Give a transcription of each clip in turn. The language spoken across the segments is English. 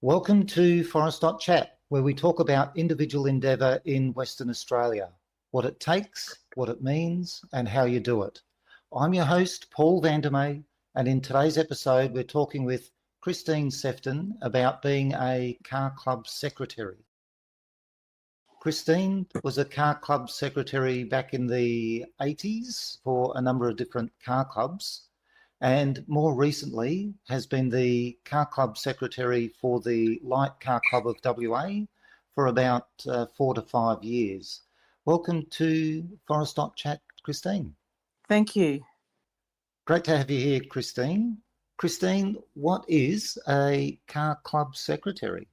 Welcome to Forest Chat, where we talk about individual endeavour in Western Australia, what it takes, what it means, and how you do it. I'm your host, Paul Vandermeer, and in today's episode, we're talking with Christine Sefton about being a car club secretary. Christine was a car club secretary back in the 80s for a number of different car clubs, and more recently has been the car club secretary for the Light Car Club of WA for about 4 to 5 years. Welcome to Forest Chat, Christine. Thank you. Great to have you here, Christine. Christine, what is a car club secretary?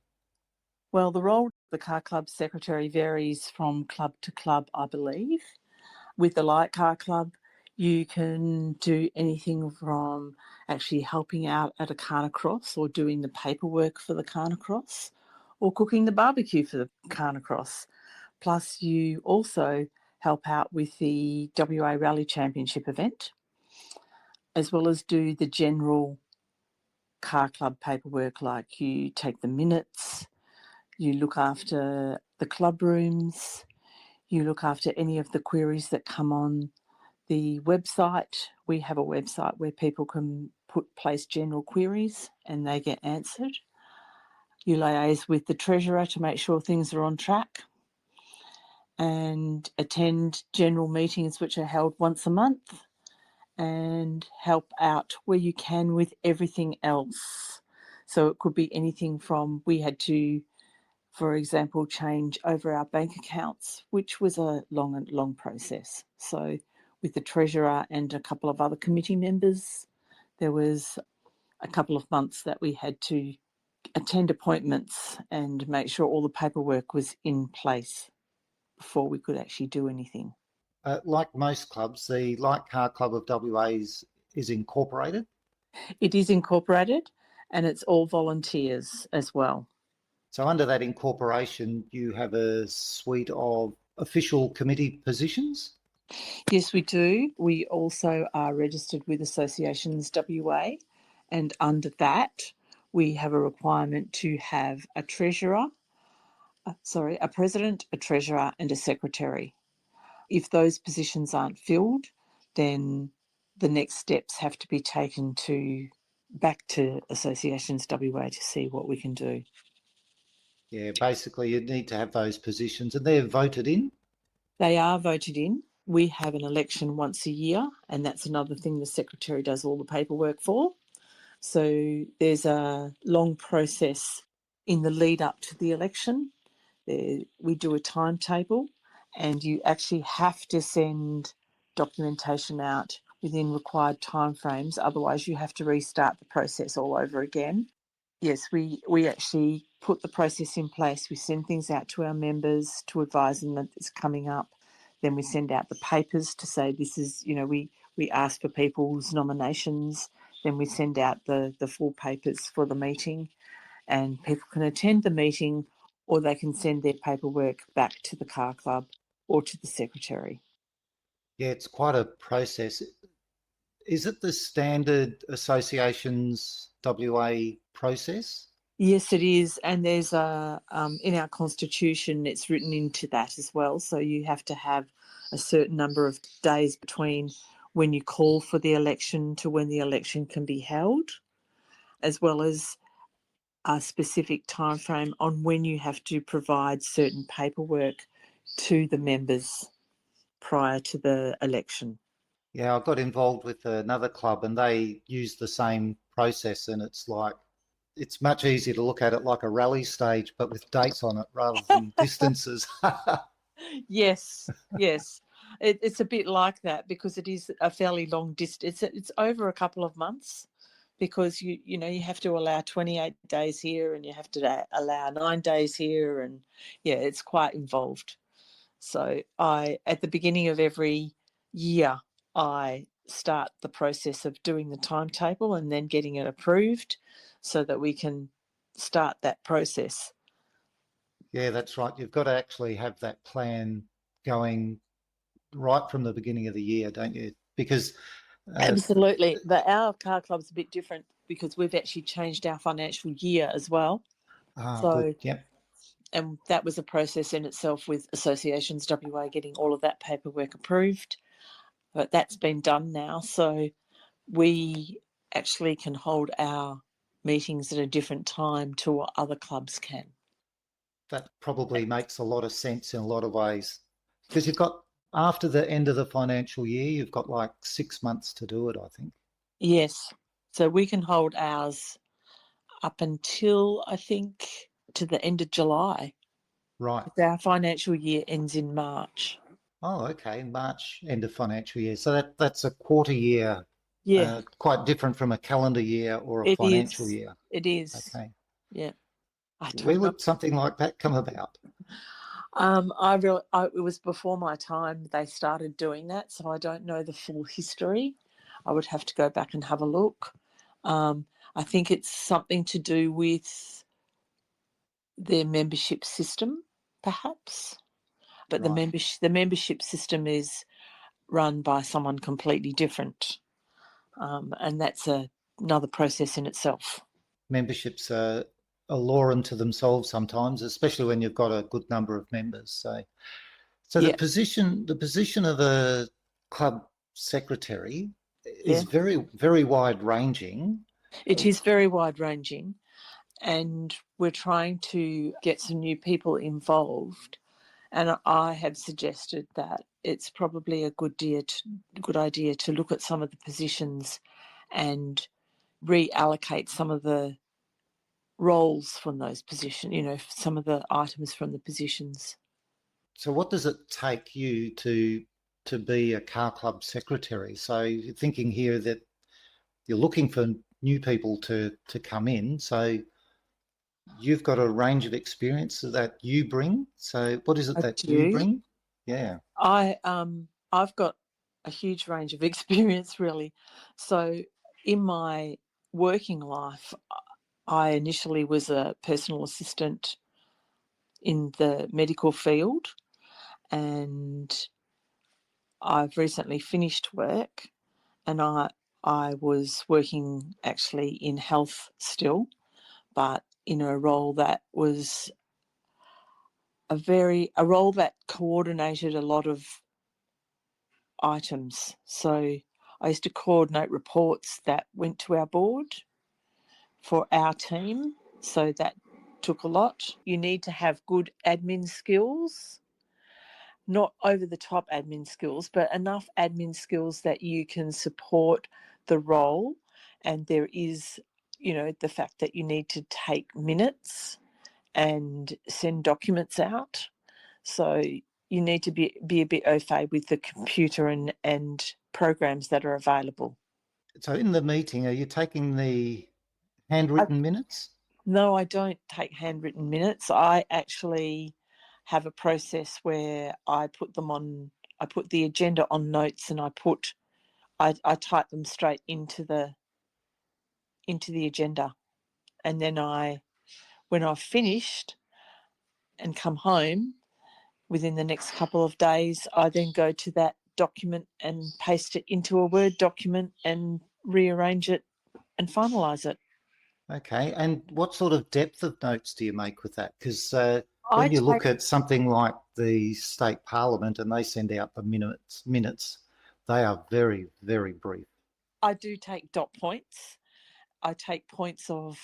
Well, the role of the car club secretary varies from club to club, I believe. With the Light Car Club, you can do anything from actually helping out at a Khanacross or doing the paperwork for the Khanacross or cooking the barbecue for the Khanacross. Plus, you also help out with the WA Rally Championship event, as well as do the general car club paperwork, like you take the minutes, you look after the club rooms, you look after any of the queries that come on the website. We have a website where people can place general queries and they get answered. You liaise with the treasurer to make sure things are on track and attend general meetings which are held once a month and help out where you can with everything else. So it could be anything from we had to, for example, change over our bank accounts, which was a long process. So with the treasurer and a couple of other committee members, there was a couple of months that we had to attend appointments and make sure all the paperwork was in place before we could actually do anything. Like most clubs, the Light Car Club of WA is incorporated? It is incorporated and it's all volunteers as well. So under that incorporation, you have a suite of official committee positions? Yes, we do. We also are registered with Associations WA, and under that, we have a requirement to have a treasurer, a president, a treasurer, and a secretary. If those positions aren't filled, then the next steps have to be taken back to Associations WA to see what we can do. Yeah, basically you need to have those positions and they're voted in? They are voted in. We have an election once a year, and that's another thing the secretary does all the paperwork for. So there's a long process in the lead up to the election. We do a timetable, and you actually have to send documentation out within required timeframes. Otherwise, you have to restart the process all over again. Yes, we actually put the process in place. We send things out to our members to advise them that it's coming up. Then we send out the papers to say this is, we ask for people's nominations. Then we send out the full papers for the meeting, and people can attend the meeting or they can send their paperwork back to the car club or to the secretary. Yeah, it's quite a process. Is it the standard Associations WA process? Yes, it is, and there's in our constitution, it's written into that as well. So you have to have a certain number of days between when you call for the election to when the election can be held, as well as a specific time frame on when you have to provide certain paperwork to the members prior to the election. Yeah, I got involved with another club and they use the same process, and it's much easier to look at it like a rally stage, but with dates on it rather than distances. Yes. It's a bit like that because it is a fairly long distance. It's over a couple of months because you have to allow 28 days here and you have to allow 9 days here, and it's quite involved. So at the beginning of every year, I start the process of doing the timetable and then getting it approved so that we can start that process. Yeah, that's right. You've got to actually have that plan going right from the beginning of the year, don't you? Because Absolutely. Our car club's a bit different because we've actually changed our financial year as well. Good. So, Yep. and that was a process in itself with Associations WA getting all of that paperwork approved. But that's been done now. So we actually can hold our meetings at a different time to what other clubs can. That probably makes a lot of sense in a lot of ways because you've got after the end of the financial year, you've got like 6 months to do it, I think. Yes. So we can hold ours up until, I think, to the end of July. Right. Our financial year ends in March. Oh, okay. March, end of financial year. So that's a quarter year, Yeah, quite different from a calendar year or a it financial is. year. It is. Okay. Yeah. I Where don't know. would something like that come about? It was before my time they started doing that, so I don't know the full history. I would have to go back and have a look. I think it's something to do with their membership system, perhaps. But Right. the membership system is run by someone completely different, and that's another process in itself. Memberships are a law unto themselves sometimes, especially when you've got a good number of members. So Yeah, the position of a club secretary is yeah. very wide ranging. It is very wide ranging, and we're trying to get some new people involved. And I have suggested that it's probably a good idea to look at some of the positions and reallocate some of the roles from those positions, some of the items from the positions. So what does it take you to be a car club secretary? So you're thinking here that you're looking for new people to come in. So you've got a range of experience that you bring. So what is it I that you do. bring? Yeah. I've got a huge range of experience really. So in my working life, I initially was a personal assistant in the medical field, and I've recently finished work, and I was working actually in health still, but in a role that was a role that coordinated a lot of items. So I used to coordinate reports that went to our board for our team. So that took a lot. You need to have good admin skills, not over the top admin skills, but enough admin skills that you can support the role. And there is, the fact that you need to take minutes and send documents out. So you need to be a bit au fait with the computer and programs that are available. So in the meeting, are you taking the I, handwritten minutes? no, I don't take handwritten minutes. I actually have a process where I put the agenda on notes, and I type them straight into the agenda. And then when I've finished and come home within the next couple of days, I then go to that document and paste it into a Word document and rearrange it and finalise it. Okay. And what sort of depth of notes do you make with that? Because I when you take look at something like the state parliament and they send out the minutes, they are very brief. I do take dot points. I take points of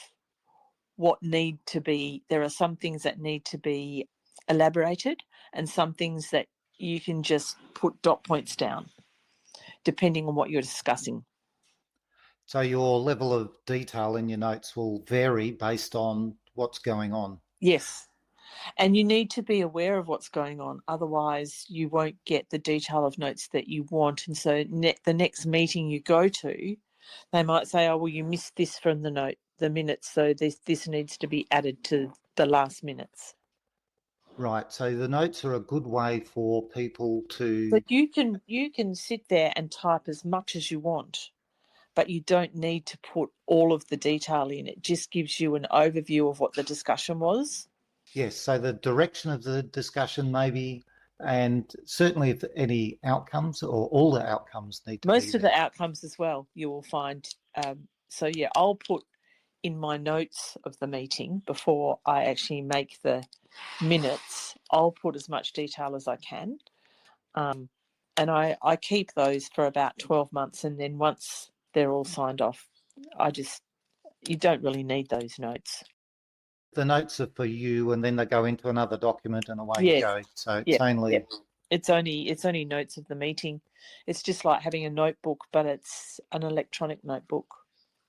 what need to be. There are some things that need to be elaborated, and some things that you can just put dot points down, depending on what you're discussing. So your level of detail in your notes will vary based on what's going on. Yes. And you need to be aware of what's going on. Otherwise, you won't get the detail of notes that you want. And so the next meeting you go to, they might say, oh, well, you missed this from the minutes. So this needs to be added to the last minutes. Right. So the notes are a good way for people So to, you can sit there and type as much as you want, but you don't need to put all of the detail in. It just gives you an overview of what the discussion was. yes, so the direction of the discussion maybe, and certainly if any outcomes or all the outcomes need to be Most of the there. outcomes as well, you will find. So yeah, I'll put in my notes of the meeting, before I actually make the minutes, I'll put as much detail as I can. And I keep those for about 12 months, and then once they're all signed off, you don't really need those notes. The notes are for you, and then they go into another document, and away you Yes. go. So it's Yeah. only... Yeah. It's only notes of the meeting. It's just like having a notebook, but it's an electronic notebook.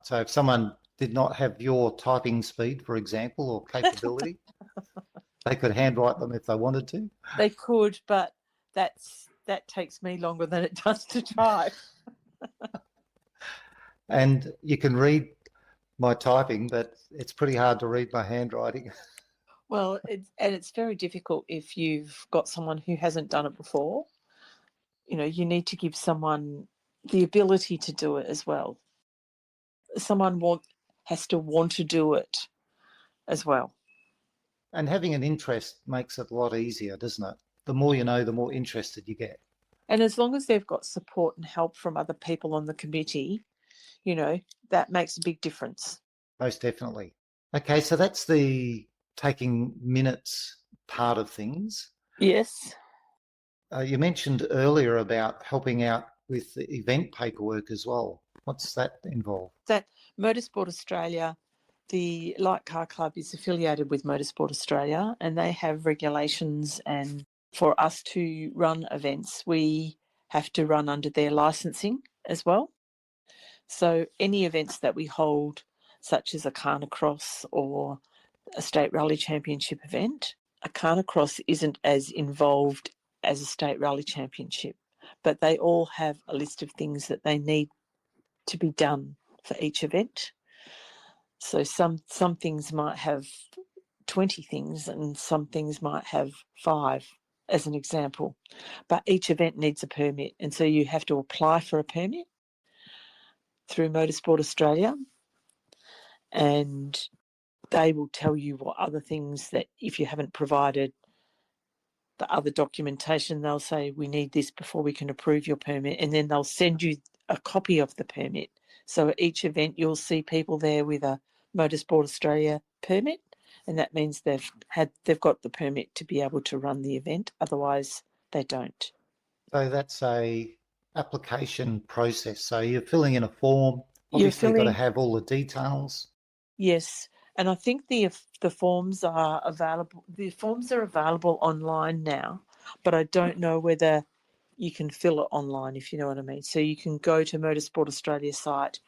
So if someone did not have your typing speed, for example, or capability, they could handwrite them if they wanted to. They could, but that takes me longer than it does to type. And you can read my typing, but it's pretty hard to read my handwriting. Well, it's very difficult if you've got someone who hasn't done it before. You know, you need to give someone the ability to do it as well. Someone has to want to do it as well. And having an interest makes it a lot easier, doesn't it? The more you know, the more interested you get. And as long as they've got support and help from other people on the committee, you know, that makes a big difference. Most definitely. Okay, so that's the taking minutes part of things. Yes. You mentioned earlier about helping out with the event paperwork as well. What's that involve? That Motorsport Australia, the Light Car Club is affiliated with Motorsport Australia, and they have regulations, and for us to run events, we have to run under their licensing as well. So any events that we hold, such as a Khanacross or a state rally championship event, a Khanacross isn't as involved as a state rally championship, but they all have a list of things that they need to be done for each event. So some things might have 20 things and some things might have 5, as an example. But each event needs a permit, and so you have to apply for a permit through Motorsport Australia, and they will tell you what other things that if you haven't provided the other documentation, they'll say, we need this before we can approve your permit, and then they'll send you a copy of the permit. So at each event, you'll see people there with a Motorsport Australia permit, and that means they've got the permit to be able to run the event. Otherwise, they don't. So that's a application process. So you're filling in a form. Obviously, you've got to have all the details. Yes, and I think the forms are available. The forms are available online now, but I don't know whether you can fill it online, if you know what I mean. So you can go to Motorsport Australia site,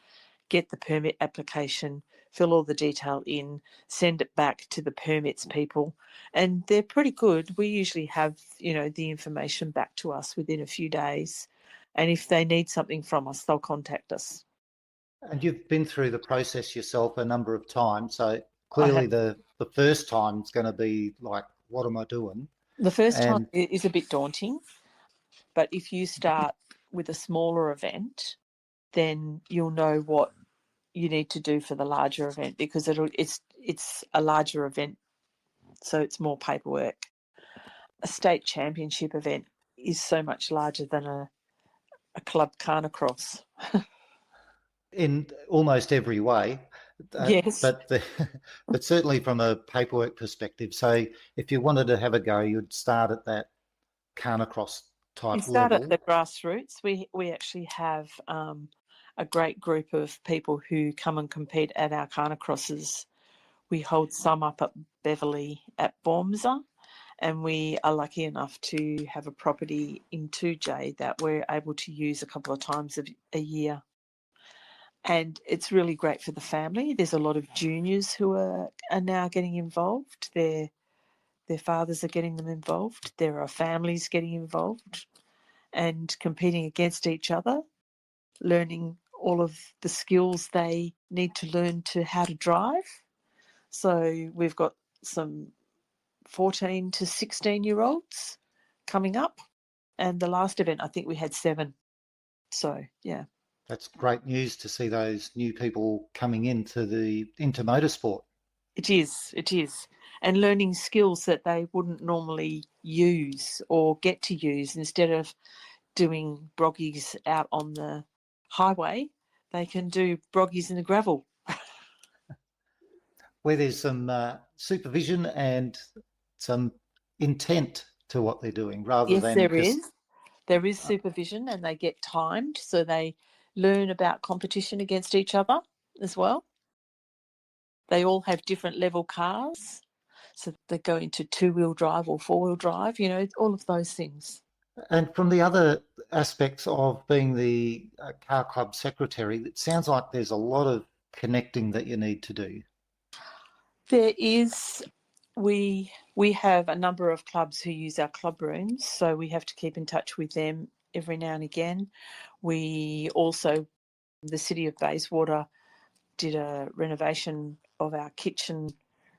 get the permit application, fill all the detail in, send it back to the permits people, and they're pretty good. We usually have, the information back to us within a few days, and if they need something from us, they'll contact us. And you've been through the process yourself a number of times. So clearly the first time is going to be like, what am I doing? The first time is a bit daunting, but if you start with a smaller event, then you'll know what you need to do for the larger event, because it's a larger event, so it's more paperwork. A state championship event is so much larger than a club Khanacross. In almost every way. Yes. But certainly from a paperwork perspective. So if you wanted to have a go, you'd start at that Khanacross type You start level. at the grassroots. We actually have a great group of people who come and compete at our Khanacrosses. We hold some up at Beverley at Bournemouth, and we are lucky enough to have a property in 2J that we're able to use a couple of times a year. And it's really great for the family. There's a lot of juniors who are now getting involved. Their fathers are getting them involved. There are families getting involved and competing against each other, learning all of the skills they need to learn to how to drive. So we've got some 14 to 16-year-olds coming up. And the last event, I think we had 7. So, yeah. That's great news to see those new people coming into motorsport. It is. And learning skills that they wouldn't normally use or get to use. Instead of doing broggies out on the highway, they can do broggies in the gravel. where there's some supervision and some intent to what they're doing rather Yes, than there because is. There is supervision and they get timed, so they learn about competition against each other as well. They all have different level cars, so they go into two-wheel drive or four-wheel drive, all of those things. and from the other aspects of being the car club secretary, it sounds like there's a lot of connecting that you need to do. There is. We have a number of clubs who use our club rooms, so we have to keep in touch with them every now and again. We also, the City of Bayswater did a renovation of our kitchen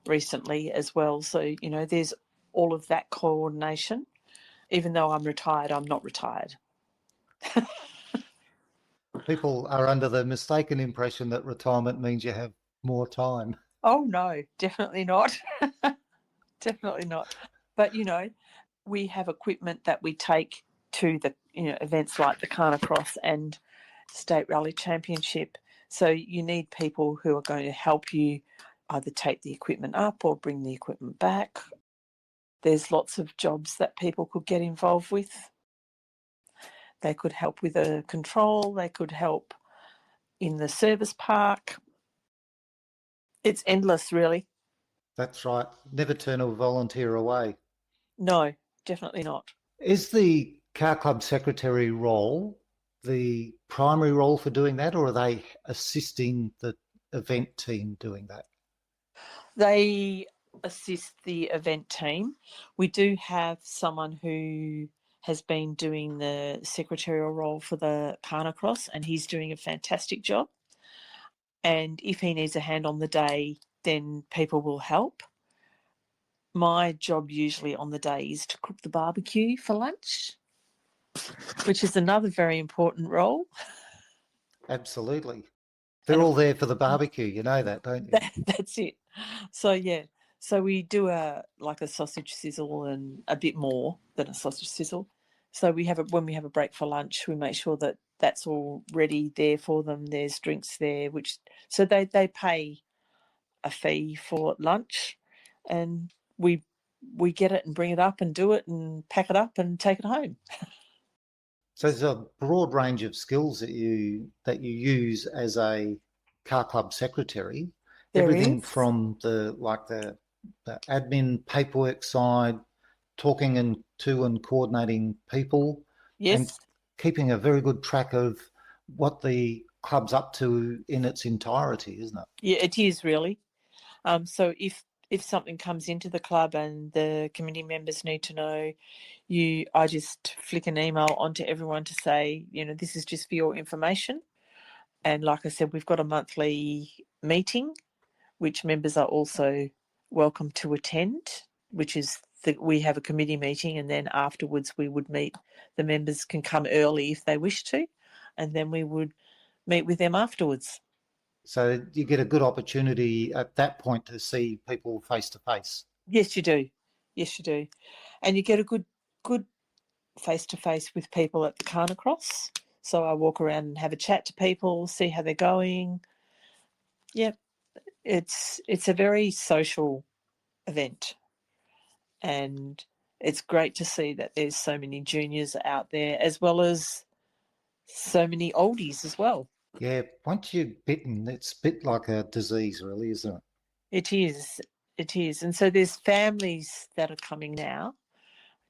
recently as well. So, there's all of that coordination. Even though I'm retired, I'm not retired. People are under the mistaken impression that retirement means you have more time. Oh, no, definitely not. Definitely not. But, we have equipment that we take to the, events like the Khanacross and State Rally Championship. So you need people who are going to help you either take the equipment up or bring the equipment back. There's lots of jobs that people could get involved with. They could help with a control. They could help in the service park. It's endless, really. That's right. Never turn a volunteer away. No, definitely not. Is the car club secretary role the primary role for doing that, or are they assisting the event team doing that? They assist the event team. We do have someone who has been doing the secretarial role for the Khanacross, and he's doing a fantastic job. And if he needs a hand on the day, then people will help. My job usually on the day is to cook the barbecue for lunch, which is another very important role. Absolutely. They're And all there for the barbecue. You know that, don't you? that's it. So, yeah. So we do a sausage sizzle and a bit more than a sausage sizzle. So when we have a break for lunch, we make sure that that's all ready there for them. There's drinks there, so they pay a fee for lunch, and we get it and bring it up and do it and pack it up and take it home. So there's a broad range of skills that you use as a car club secretary. There Everything is. from the admin paperwork side, talking and coordinating people, and Yes. keeping a very good track of what the club's up to in its entirety, isn't it? Yeah, it is really. So if something comes into the club and the committee members need to know, I just flick an email onto everyone to say, this is just for your information. And like I said, we've got a monthly meeting, which members are also welcome to attend, which is we have a committee meeting, and then afterwards we would meet. The members can come early if they wish to, and then we would meet with them afterwards. So you get a good opportunity at that point to see people face to face. Yes, you do. Yes, you do. And you get a good face to face with people at the Khanacross. So I walk around and have a chat to people, see how they're going. Yeah, it's a very social event, and it's great to see that there's so many juniors out there as well as so many oldies as well. Yeah, once you're bitten, it's a bit like a disease, really, isn't it? It is. It is. And so there's families that are coming now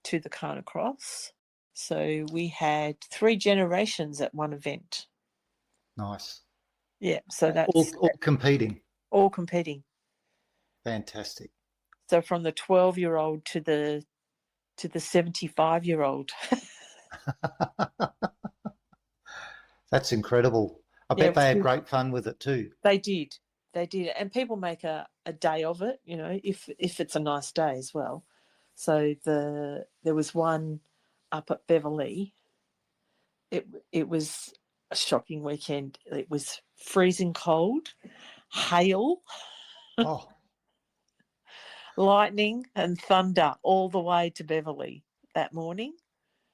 to the Khanacross. So we had 3 generations at one event. Nice. Yeah, so All competing. all competing. Fantastic. So from the 12-year-old to the 75-year-old. That's incredible. I Yeah, bet they had great fun with it too. they did. They did. And people make a day of it, if it's a nice day as well. So there was one up at Beverley. It was a shocking weekend. It was freezing cold, hail, Oh, lightning and thunder all the way to Beverley that morning.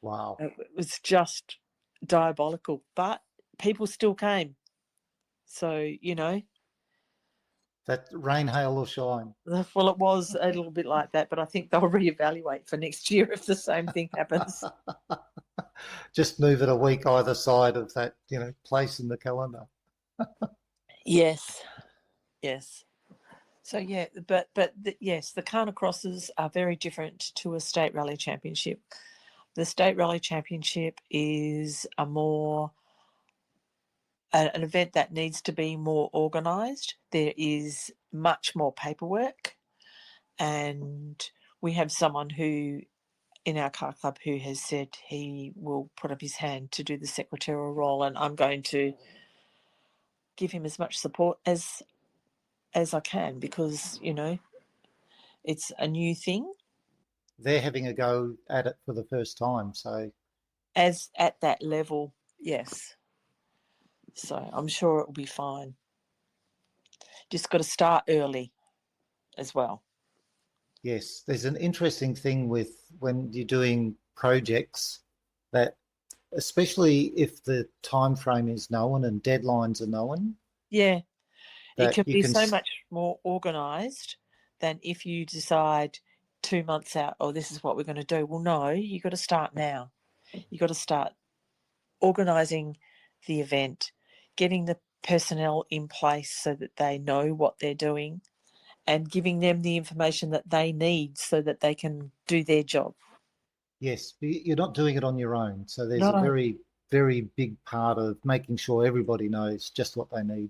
wow. It was just diabolical, but people still came. So, That rain, hail, or shine. Well, it was a little bit like that, but I think they'll reevaluate for next year if the same thing happens. Just move it a week either side of that, place in the calendar. Yes, yes. So yeah, but yes, the Khanacrosses are very different to a state rally championship. The state rally championship is an event that needs to be more organised. There is much more paperwork, and we have someone who in our car club who has said he will put up his hand to do the secretarial role, and I'm going to give him as much support as I can because it's a new thing. They're having a go at it for the first time, so As at that level, yes. So I'm sure it will be fine. Just got to start early as well. yes, there's an interesting thing with when you're doing projects that, especially if the time frame is known and deadlines are known, Yeah, it that can you be can, so much more organised than if you decide 2 months out, oh, this is what we're going to do. Well, no, you've got to start now. You've got to start organising the event, getting the personnel in place so that they know what they're doing and giving them the information that they need so that they can do their job. yes, you're not doing it on your own. So there's a No. very, very big part of making sure everybody knows just what they need.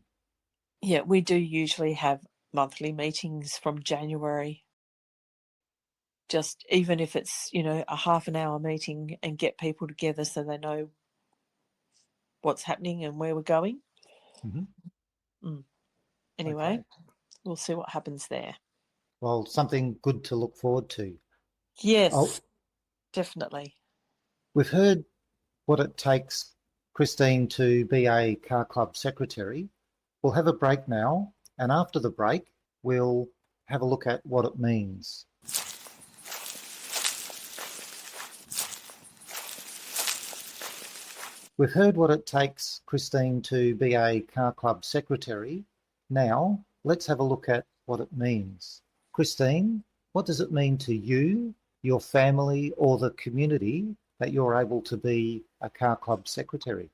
Yeah, we do usually have monthly meetings from January, just even if it's, a half an hour meeting and get people together so they know what's happening and where we're going. Hmm. Anyway, Okay. we'll see what happens there. Well, something good to look forward to. Oh, Yes, definitely. we've heard what it takes, Christine, to be a car club secretary. We'll have a break now, and after the break, we'll have a look at what it means. We've heard what it takes, Christine, to be a car club secretary. Now, let's have a look at what it means. Christine, what does it mean to you, your family, or the community that you're able to be a car club secretary?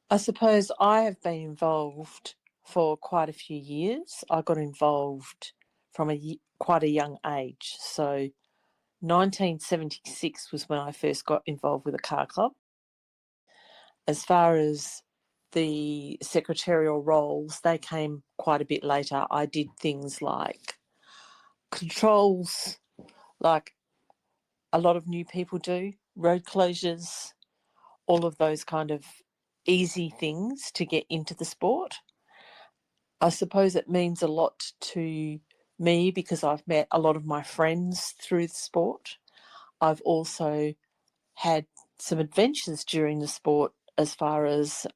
I suppose I have been involved for quite a few years. I got involved from quite a young age. So 1976 was when I first got involved with a car club. As far as the secretarial roles, they came quite a bit later. I did things like controls, like a lot of new people do, road closures, all of those kind of easy things to get into the sport. I suppose it means a lot to me because I've met a lot of my friends through the sport. I've also had some adventures during the sport as far as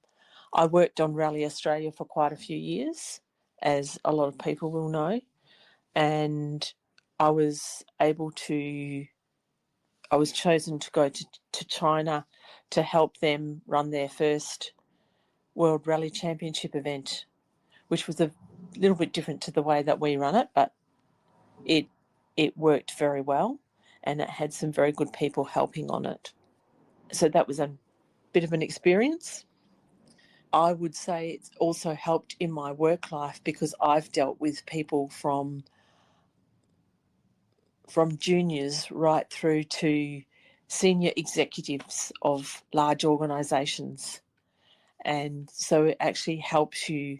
I worked on Rally Australia for quite a few years, as a lot of people will know, and I was able to, I was chosen to go to China to help them run their first World Rally Championship event, which was a little bit different to the way that we run it, but it it worked very well and it had some very good people helping on it. So that was a bit of an experience. I would say it's also helped in my work life because I've dealt with people from juniors right through to senior executives of large organisations. And so it actually helps you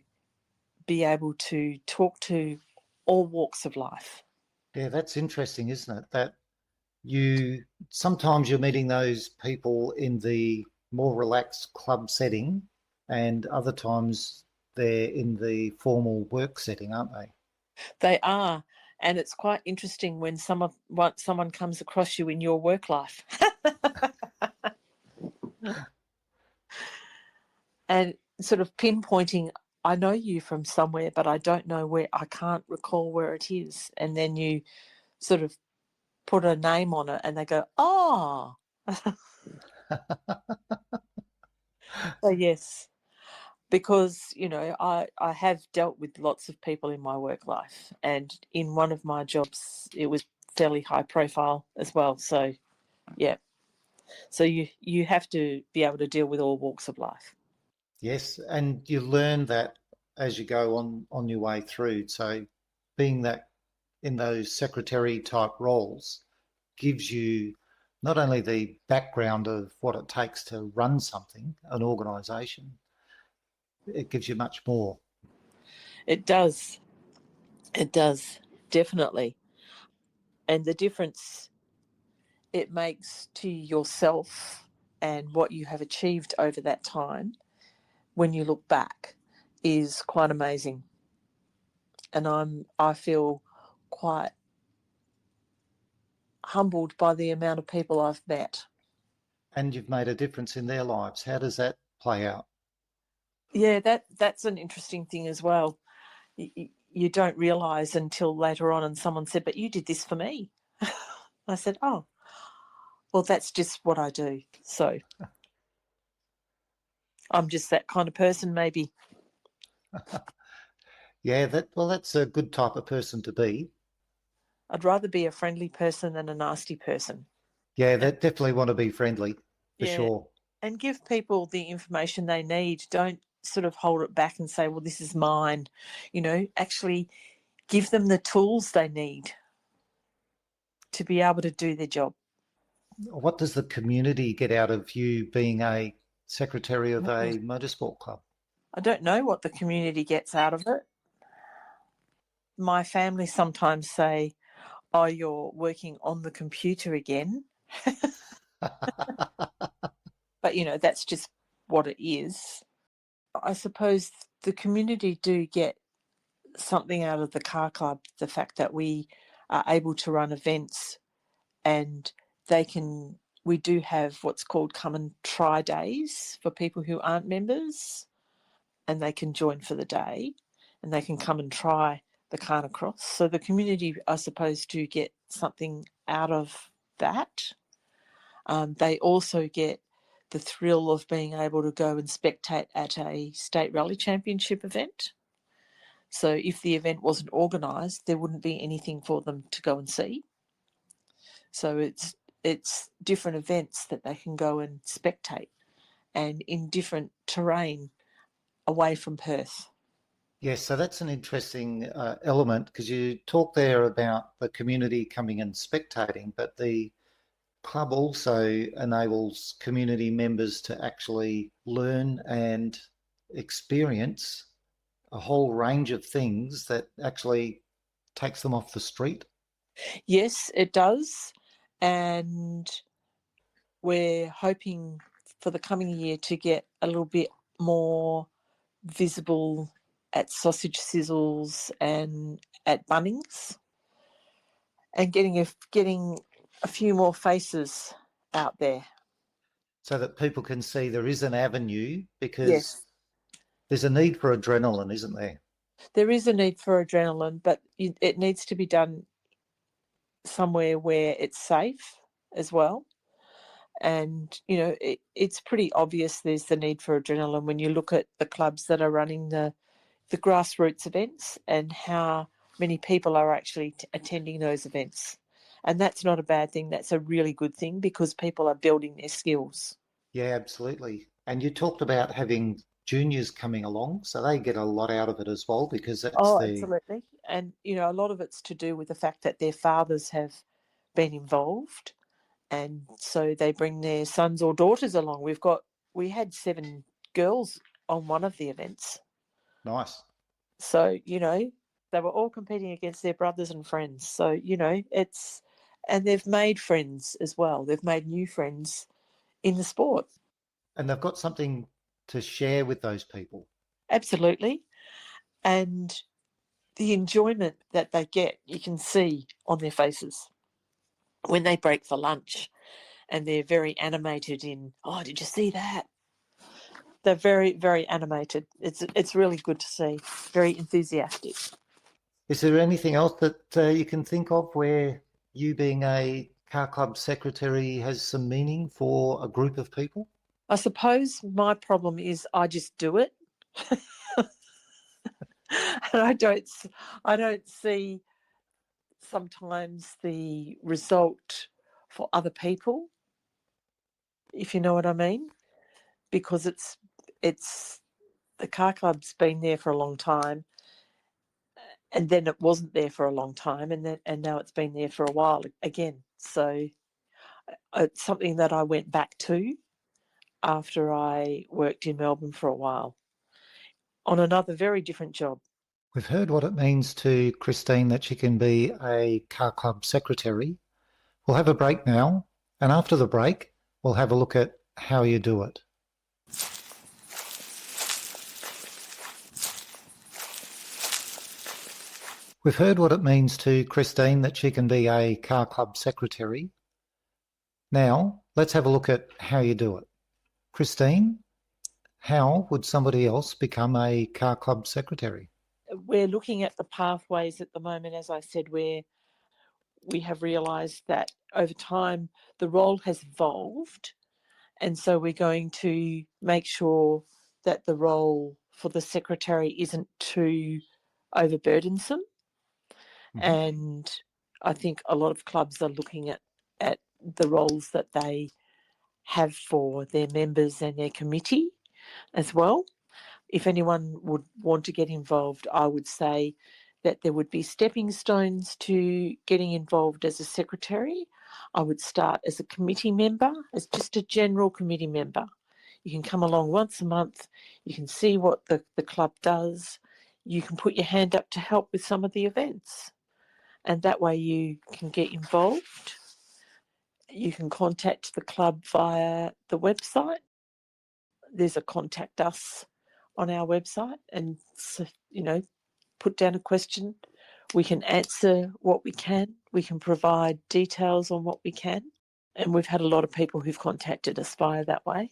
be able to talk to all walks of life. Yeah, that's interesting, isn't it? That you sometimes you're meeting those people in the more relaxed club setting, and other times they're in the formal work setting, aren't they? They are. And it's quite interesting when someone comes across you in your work life. And sort of pinpointing, I know you from somewhere, but I don't know where, I can't recall where it is. And then you sort of put a name on it and they go, so yes, because, you know, I have dealt with lots of people in my work life, and in one of my jobs, it was fairly high profile as well. So, yeah. So you have to be able to deal with all walks of life. Yes, and you learn that as you go on your way through. So being that in those secretary type roles gives you not only the background of what it takes to run something, an organisation, it gives you much more. It does. It does, definitely. And the difference it makes to yourself and what you have achieved over that time when you look back is quite amazing. And I feel quite humbled by the amount of people I've met. And you've made a difference in their lives. How does that play out? Yeah, that's an interesting thing as well. You don't realise until later on, and someone said, "But you did this for me." I said, "Oh, well, that's just what I do." So I'm just that kind of person, maybe. Yeah, that's a good type of person to be. I'd rather be a friendly person than a nasty person. Yeah, And that definitely want to be friendly for yeah, sure. and give people the information they need. Don't sort of hold it back and say, "Well, this is mine." You know, actually give them the tools they need to be able to do their job. What does the community get out of you being a secretary of a motorsport club? I don't know what the community gets out of it. My family sometimes say, "Oh, you're working on the computer again." But, you know, that's just what it is. I suppose the community do get something out of the car club, the fact that we are able to run events, and we do have what's called come and try days for people who aren't members, and they can join for the day and they can come and try the Khanacross. So the community, I suppose, do get something out of that. They also get the thrill of being able to go and spectate at a state rally championship event. So if the event wasn't organised, there wouldn't be anything for them to go and see. So it's different events that they can go and spectate, and in different terrain away from Perth. Yes, so that's an interesting element because you talk there about the community coming and spectating, but the club also enables community members to actually learn and experience a whole range of things that actually takes them off the street. Yes, it does. And we're hoping for the coming year to get a little bit more visible at sausage sizzles and at Bunnings, and getting a few more faces out there. So that people can see there is an avenue because Yes, there's a need for adrenaline, isn't there? there is a need for adrenaline, but it needs to be done somewhere where it's safe as well. And, you know, it's pretty obvious there's the need for adrenaline when you look at the clubs that are running the grassroots events and how many people are actually attending those events. And that's not a bad thing. That's a really good thing because people are building their skills. Yeah, absolutely. And you talked about having juniors coming along, so they get a lot out of it as well because that's Oh, the absolutely. And, you know, a lot of it's to do with the fact that their fathers have been involved. And so they bring their sons or daughters along. We had 7 girls on one of the events. nice. So, you know, they were all competing against their brothers and friends. So, you know, and they've made friends as well. They've made new friends in the sport. And they've got something to share with those people. Absolutely. And the enjoyment that they get, you can see on their faces when they break for lunch and they're very animated in, "Oh, did you see that?" They're very, very animated. It's really good to see. Very enthusiastic. Is there anything else that you can think of where you being a car club secretary has some meaning for a group of people? I suppose my problem is I just do it. And I don't see sometimes the result for other people, if you know what I mean, because it's the car club's been there for a long time, and then it wasn't there for a long time, and now it's been there for a while again. So it's something that I went back to after I worked in Melbourne for a while on another very different job. We've heard what it means to Christine that she can be a car club secretary. We'll have a break now, and after the break, we'll have a look at how you do it. We've heard what it means to Christine that she can be a car club secretary. Now, let's have a look at how you do it. Christine, how would somebody else become a car club secretary? We're looking at the pathways at the moment, as I said, where we have realised that over time the role has evolved, and so we're going to make sure that the role for the secretary isn't too overburdensome. And I think a lot of clubs are looking at the roles that they have for their members and their committee as well. If anyone would want to get involved, I would say that there would be stepping stones to getting involved as a secretary. I would start as a committee member, as just a general committee member. You can come along once a month, you can see what the club does, you can put your hand up to help with some of the events, and that way you can get involved. You can contact the club via the website. There's a contact us on our website, and put down a question. We can answer what we can. We can provide details on what we can. And we've had a lot of people who've contacted us via that way.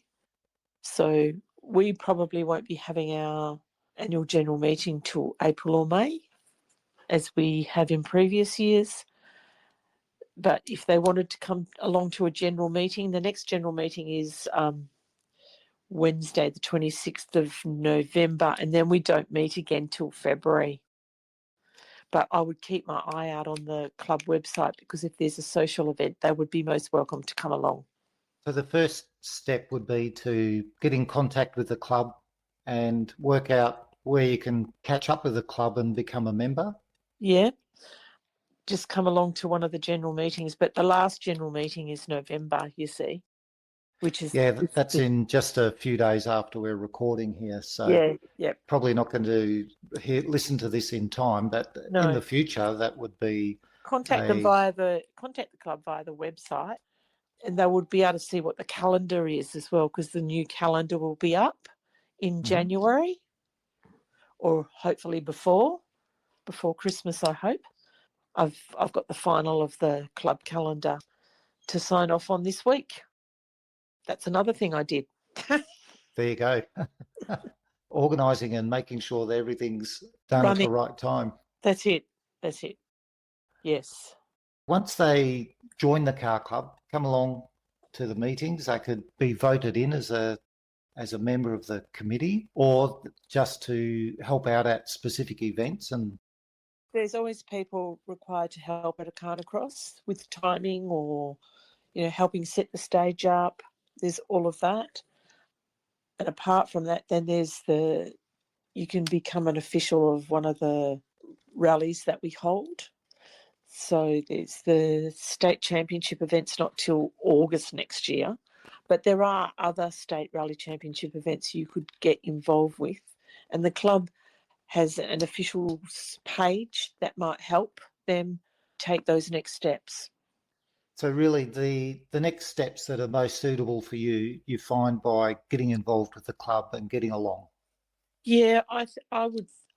So we probably won't be having our annual general meeting till April or May, as we have in previous years. But if they wanted to come along to a general meeting, the next general meeting is Wednesday, the 26th of November, and then we don't meet again till February. But I would keep my eye out on the club website, because if there's a social event, they would be most welcome to come along. So the first step would be to get in contact with the club and work out where you can catch up with the club and become a member. Yeah, just come along to one of the general meetings. But the last general meeting is November, you see, which is... Yeah, that's in just a few days after we're recording here. So probably not going to listen to this in time, but in the future, that would be... Contact the club via the website, and they would be able to see what the calendar is as well, because the new calendar will be up in January, or hopefully before Christmas, I hope. I've got the final of the club calendar to sign off on this week. That's another thing I did. There you go. Organising and making sure that everything's done at the right time. That's it. Yes. Once they join the car club, come along to the meetings, they could be voted in as a member of the committee, or just to help out at specific events. And there's always people required to help at a Khanacross with timing, or helping set the stage up. There's all of that. And apart from that, then there's you can become an official of one of the rallies that we hold. So there's the state championship events not till August next year, but there are other state rally championship events you could get involved with, and the club has an official page that might help them take those next steps. So really the next steps that are most suitable for you find by getting involved with the club and getting along. Yeah, I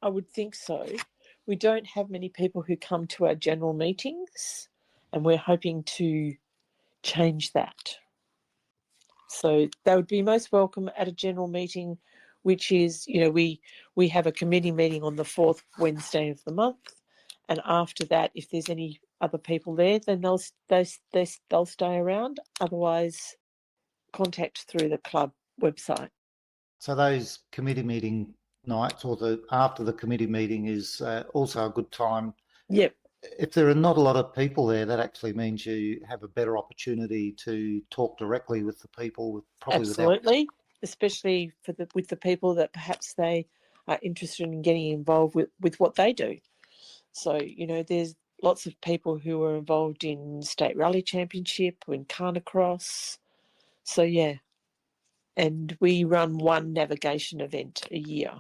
would think so. We don't have many people who come to our general meetings, and we're hoping to change that. So they would be most welcome at a general meeting, which is, we have a committee meeting on the fourth Wednesday of the month, and after that, if there's any other people there, then they'll stay around. Otherwise, contact through the club website. So those committee meetings nights or after the committee meeting is also a good time. Yep. If there are not a lot of people there, that actually means you have a better opportunity to talk directly with the people, probably Absolutely, especially with the people that perhaps they are interested in getting involved with what they do. So, there's lots of people who are involved in State Rally Championship, in Khanacross. So, yeah. And we run one navigation event a year.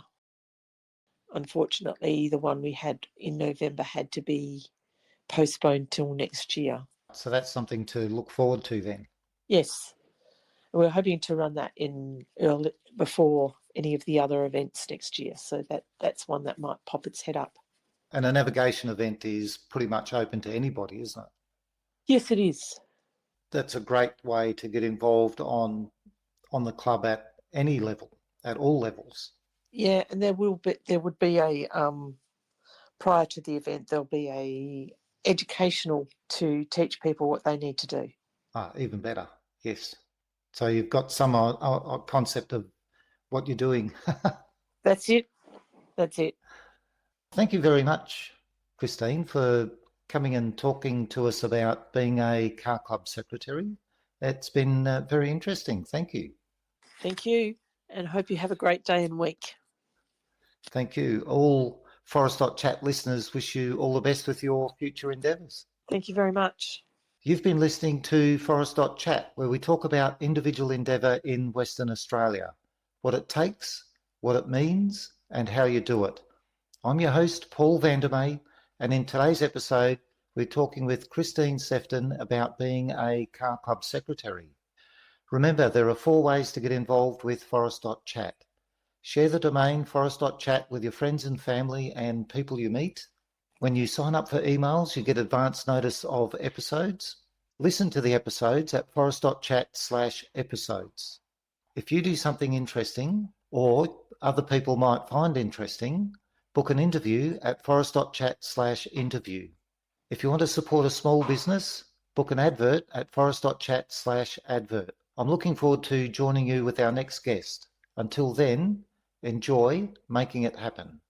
Unfortunately, the one we had in November had to be postponed till next year. So that's something to look forward to then. Yes. We're hoping to run that in early before any of the other events next year. So that's one that might pop its head up. And a navigation event is pretty much open to anybody, isn't it? Yes, it is. That's a great way to get involved on the club at any level, at all levels. Yeah, and there would be a prior to the event there'll be a educational to teach people what they need to do. Even better, yes. So you've got some concept of what you're doing. That's it. That's it. Thank you very much, Christine, for coming and talking to us about being a car club secretary. It's been very interesting. Thank you. Thank you, and hope you have a great day and week. Thank you. All Forest.chat listeners wish you all the best with your future endeavours. Thank you very much. You've been listening to Forest.chat, where we talk about individual endeavour in Western Australia, what it takes, what it means, and how you do it. I'm your host, Paul Vandermeer, and in today's episode, we're talking with Christine Sefton about being a car club secretary. Remember, there are 4 ways to get involved with Forest.chat. Share the domain Forest.chat with your friends and family and people you meet. When you sign up for emails, you get advance notice of episodes. Listen to the episodes at forest.chat/episodes. If you do something interesting or other people might find interesting, book an interview at forest.chat/interview. If you want to support a small business, book an advert at forest.chat/advert. I'm looking forward to joining you with our next guest. Until then, enjoy making it happen.